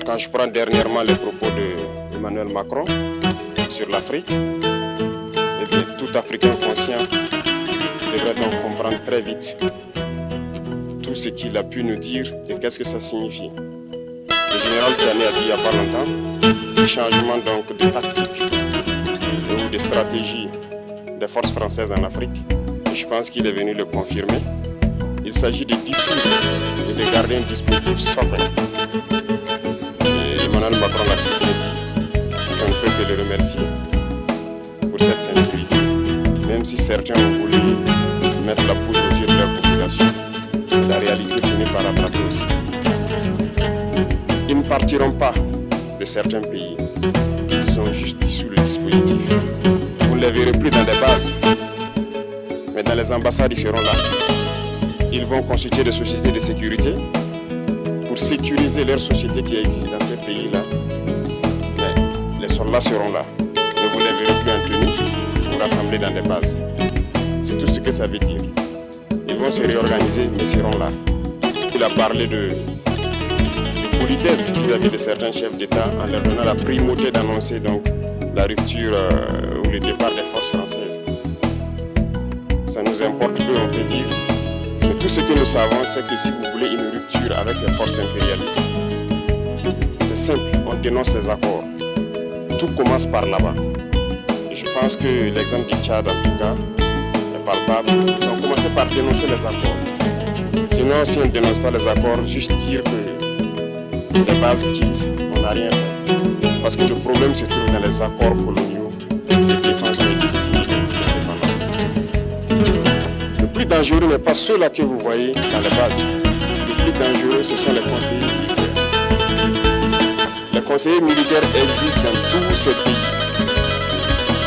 Quand je prends dernièrement les propos d'Emmanuel Macron sur l'Afrique, eh bien, tout Africain conscient devrait donc comprendre très vite tout ce qu'il a pu nous dire et qu'est-ce que ça signifie. Le général Tchani a dit il n'y a pas longtemps, le changement donc de tactique ou de stratégie des forces françaises en Afrique. Et je pense qu'il est venu le confirmer. Il s'agit de dissoudre et de garder un dispositif socle. Et Emmanuel Macron l'a cité dit qu'on ne peut que le remercier pour cette sincérité. Même si certains ont voulu mettre la poudre aux yeux de la population, la réalité finit par rattraper aussi. Ils ne partiront pas de certains pays. Ils ont juste dissous le dispositif. Vous ne les verrez plus dans des bases, mais dans les ambassades, ils seront là. Ils vont constituer des sociétés de sécurité pour sécuriser leurs sociétés qui existent dans ces pays-là. Mais les soldats seront là. Ne vous les verrez plus en tenue pour rassembler dans des bases. C'est tout ce que ça veut dire. Ils vont se réorganiser, mais seront là. Il a parlé de politesse vis-à-vis de certains chefs d'État en leur donnant la primauté d'annoncer donc la rupture ou le départ des forces françaises. Ça nous importe peu, on peut dire. Mais tout ce que nous savons, c'est que si vous voulez une rupture avec ces forces impérialistes, c'est simple, on dénonce les accords. Tout commence par là-bas. Et je pense que l'exemple du Tchad, en tout cas, est palpable. Ils ont commencé par dénoncer les accords. Sinon, si on ne dénonce pas les accords, juste dire que les bases quittent, on n'a rien fait. Parce que le problème se trouve dans les accords coloniaux de défense et de signés d'indépendance. Le plus dangereux n'est pas ceux-là que vous voyez dans les bases. Le plus dangereux, ce sont les conseillers militaires. Les conseillers militaires existent dans tous ces pays.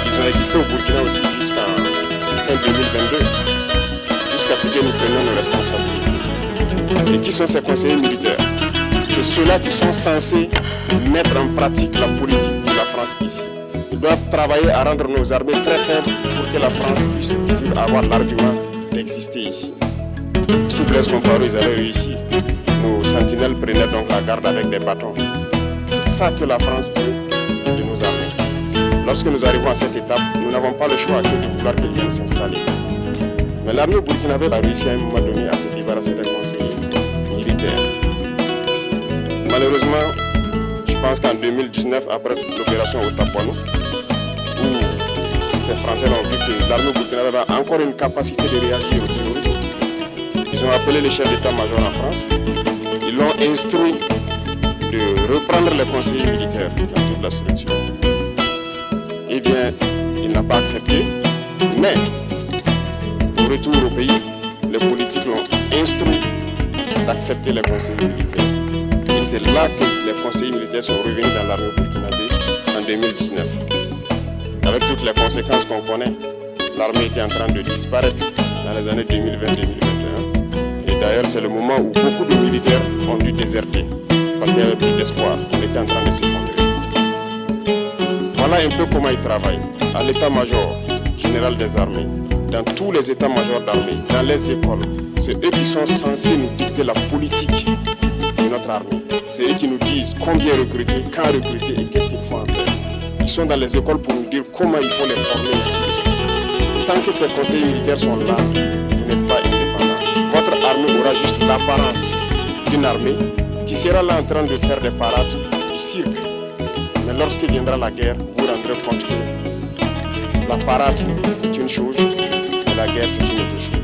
Ils ont existé au Burkina aussi jusqu'en fin 2022, jusqu'à ce que nous prenions nos responsabilités. Et qui sont ces conseillers militaires? C'est ceux-là qui sont censés mettre en pratique la politique de la France ici. Ils doivent travailler à rendre nos armées très faibles pour que la France puisse toujours avoir l'argument d'exister ici. Sous Blaise Compaoré, ils avaient réussi. Nos sentinelles prenaient donc la garde avec des bâtons. C'est ça que la France veut de nos armées. Lorsque nous arrivons à cette étape, nous n'avons pas le choix que de vouloir qu'elles viennent s'installer. Mais l'armée burkinabé a réussi à un moment donné à se débarrasser des conseillers militaires. Malheureusement, je pense qu'en 2019, après l'opération Otapouano, où ces Français ont vu que l'armée burkinabé a encore une capacité de réagir au terrorisme, ils ont appelé les chefs d'état-major en France, ils l'ont instruit de reprendre les conseillers militaires dans toute la structure. Eh bien, il n'a pas accepté, mais au retour au pays, les politiques l'ont instruit d'accepter les conseillers militaires. Et c'est là que les conseillers militaires sont revenus dans l'armée burkinabé en 2019. Avec toutes les conséquences qu'on connaît, l'armée était en train de disparaître dans les années 2020-2021. Et d'ailleurs, c'est le moment où beaucoup de militaires ont dû déserter parce qu'il n'y avait plus d'espoir. On était en train de s'effondrer. Voilà un peu comment ils travaillent. À l'état-major général des armées, dans tous les états-majors d'armée, dans les écoles, c'est eux qui sont censés nous dicter la politique de notre armée. C'est eux qui nous disent combien recruter, quand recruter et qu'est-ce qu'il faut en faire. Ils sont dans les écoles pour nous dire comment il faut les former, ainsi de suite. Tant que ces conseillers militaires sont là, vous n'êtes pas indépendant. Votre armée aura juste l'apparence d'une armée qui sera là en train de faire des parades du cirque. Mais lorsque viendra la guerre, vous vous rendrez compte que la parade, c'est une chose, et la guerre, c'est une autre chose.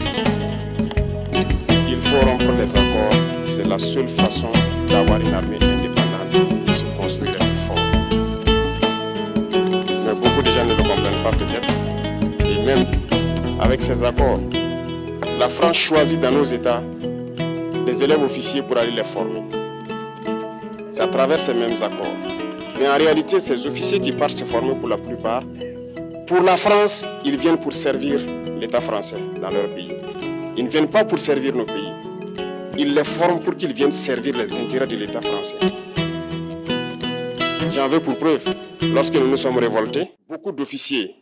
Il faut rompre les accords. C'est la seule façon d'avoir une armée indépendante et se construire fort. Mais beaucoup de gens ne le comprennent pas peut-être. Et même avec ces accords, la France choisit dans nos États des élèves officiers pour aller les former. C'est à travers ces mêmes accords. Mais en réalité, ces officiers qui partent se former pour la plupart, pour la France, ils viennent pour servir l'État français dans leur pays. Ils ne viennent pas pour servir nos pays. Ils les forment pour qu'ils viennent servir les intérêts de l'État français. J'en veux pour preuve, lorsque nous nous sommes révoltés, beaucoup d'officiers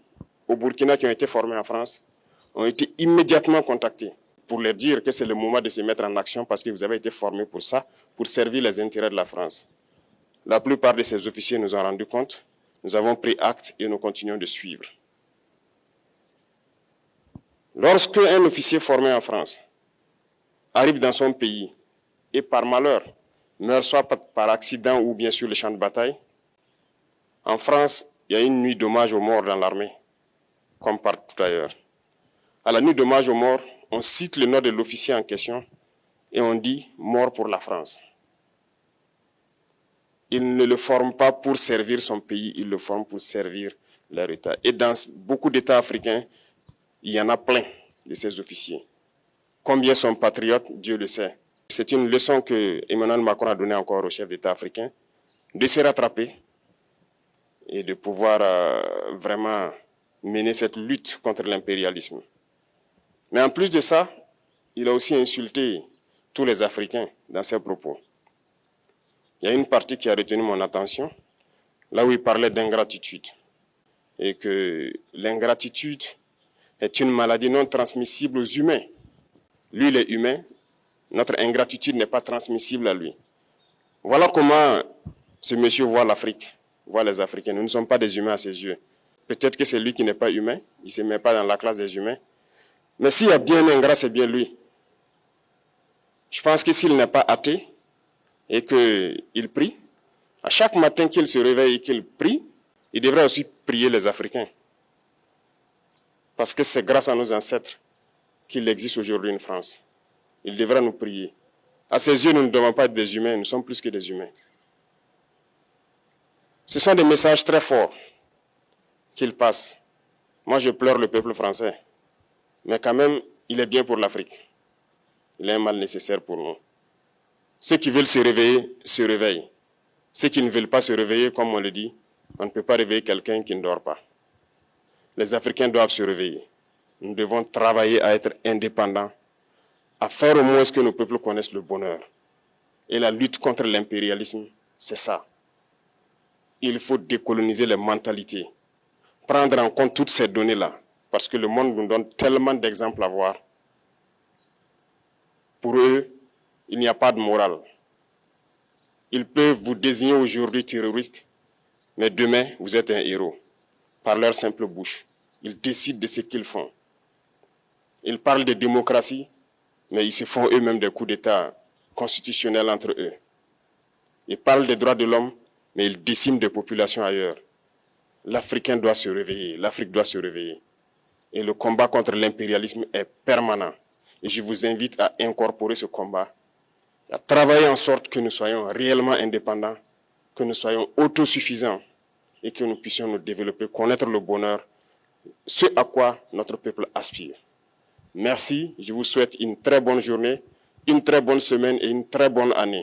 au Burkina qui ont été formés en France ont été immédiatement contactés pour leur dire que c'est le moment de se mettre en action parce que vous avez été formés pour ça, pour servir les intérêts de la France. La plupart de ces officiers nous ont rendu compte. Nous avons pris acte et nous continuons de suivre. Lorsque un officier formé en France arrive dans son pays et par malheur meurt soit par accident ou bien sur le champ de bataille, en France, il y a une nuit d'hommage aux morts dans l'armée, comme partout ailleurs. À la nuit d'hommage aux morts, on cite le nom de l'officier en question et on dit « mort pour la France ». Il ne le forme pas pour servir son pays, il le forme pour servir leur État. Et dans beaucoup d'États africains, il y en a plein de ces officiers. Combien sont patriotes, Dieu le sait. C'est une leçon que Emmanuel Macron a donnée encore aux chefs d'État africains, de se rattraper et de pouvoir vraiment mener cette lutte contre l'impérialisme. Mais en plus de ça, il a aussi insulté tous les Africains dans ses propos. Il y a une partie qui a retenu mon attention, là où il parlait d'ingratitude. Et que l'ingratitude est une maladie non transmissible aux humains. Lui, il est humain, notre ingratitude n'est pas transmissible à lui. Voilà comment ce monsieur voit l'Afrique, voit les Africains. Nous ne sommes pas des humains à ses yeux. Peut-être que c'est lui qui n'est pas humain, il ne se met pas dans la classe des humains. Mais s'il y a bien un ingrat, c'est bien lui. Je pense que s'il n'est pas athée, et qu'il prie, à chaque matin qu'il se réveille et qu'il prie, il devrait aussi prier les Africains. Parce que c'est grâce à nos ancêtres qu'il existe aujourd'hui une France. Il devrait nous prier. À ses yeux, nous ne devons pas être des humains, nous sommes plus que des humains. Ce sont des messages très forts qu'il passe. Moi, je pleure le peuple français. Mais quand même, il est bien pour l'Afrique. Il est un mal nécessaire pour nous. Ceux qui veulent se réveiller, se réveillent. Ceux qui ne veulent pas se réveiller, comme on le dit, on ne peut pas réveiller quelqu'un qui ne dort pas. Les Africains doivent se réveiller. Nous devons travailler à être indépendants, à faire au moins ce que nos peuples connaissent le bonheur. Et la lutte contre l'impérialisme, c'est ça. Il faut décoloniser les mentalités, prendre en compte toutes ces données-là, parce que le monde nous donne tellement d'exemples à voir. Pour eux, il n'y a pas de morale. Ils peuvent vous désigner aujourd'hui terroriste, mais demain, vous êtes un héros. Par leur simple bouche, ils décident de ce qu'ils font. Ils parlent de démocratie, mais ils se font eux-mêmes des coups d'État constitutionnels entre eux. Ils parlent des droits de l'homme, mais ils déciment des populations ailleurs. L'Africain doit se réveiller, l'Afrique doit se réveiller. Et le combat contre l'impérialisme est permanent. Et je vous invite à incorporer ce combat, à travailler en sorte que nous soyons réellement indépendants, que nous soyons autosuffisants et que nous puissions nous développer, connaître le bonheur, ce à quoi notre peuple aspire. Merci, je vous souhaite une très bonne journée, une très bonne semaine et une très bonne année.